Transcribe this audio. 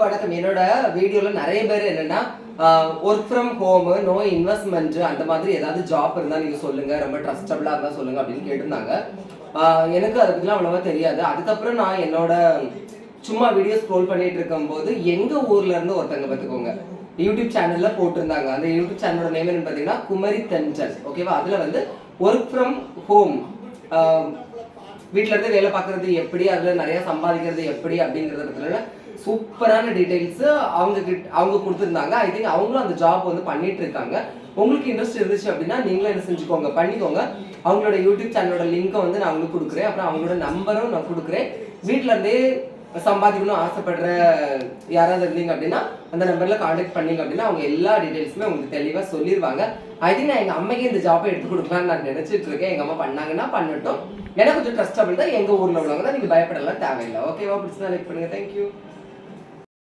வணக்கம். என்னோட வீடியோல நிறைய பேர் என்னன்னா work from home, no investment அந்த மாதிரி ஏதாவது ஜாப் இருந்தா நீங்க சொல்லுங்க, ரொம்ப ட்ரஸ்டபிளா இருந்தா சொல்லுங்க அப்படின்னு கேட்டிருந்தாங்க. எனக்கு அதை பத்திலாம் அவ்வளவா தெரியாது. அதுக்கப்புறம் நான் என்னோட சும்மா வீடியோ ஸ்க்ரோல் பண்ணிட்டு இருக்கும்போது எங்க ஊர்ல இருந்து ஒருத்தங்க பார்த்துக்கோங்க யூடியூப் சேனல்ல போட்டிருந்தாங்க. அந்த யூடியூப் சேனலோட நேம் என்னன்னு பார்த்தீங்கன்னா குமரி தென்றல். ஓகேவா? அதுல வந்து ஒர்க் ஃப்ரம் ஹோம், வீட்டில இருந்து வேலை பார்க்கறது எப்படி, அதுல நிறைய சம்பாதிக்கிறது எப்படி அப்படிங்கறத பத்தின சூப்பரான டீடைல்ஸ் அவங்க கொடுத்துருந்தாங்க. ஐ திங்க் அவங்களும் அந்த ஜாப் வந்து பண்ணிட்டு இருக்காங்க. உங்களுக்கு இன்ட்ரெஸ்ட் இருந்துச்சு அப்படின்னா நீங்களும் என்ன செஞ்சுக்கோங்க, பண்ணிக்கோங்க. அவங்களோட யூடியூப் சேனலோட லிங்கை வந்து நான் உங்களுக்கு கொடுக்குறேன். அப்புறம் அவங்களோட நம்பரும் நான் கொடுக்குறேன். வீட்டில இருந்தே சம்பாதிக்கணும் ஆசைப்படுற யாராவது இருந்தீங்க அப்படின்னா அந்த நம்பர்ல கான்டாக்ட் பண்ணீங்க அப்படின்னா அவங்க எல்லா டீடைல்ஸுமே உங்களுக்கு தெளிவா சொல்லிடுவாங்க. ஐ திங்க் நான் எங்க அம்மைக்கு இந்த ஜாப்பை எடுத்து கொடுக்கலாம்னு நான் நினைச்சிட்டு இருக்கேன். எங்க அம்மா பண்ணாங்கன்னா பண்ணட்டும். எனக்கு கொஞ்சம் ட்ரஸ்டபிள் தான். எங்க ஊர்ல உள்ளவங்க தான், நீங்க பயப்படலாம் தேவையில்லை. ஓகேவா? பிடிச்சதா லைக் பண்ணுங்க. தேங்க்யூ.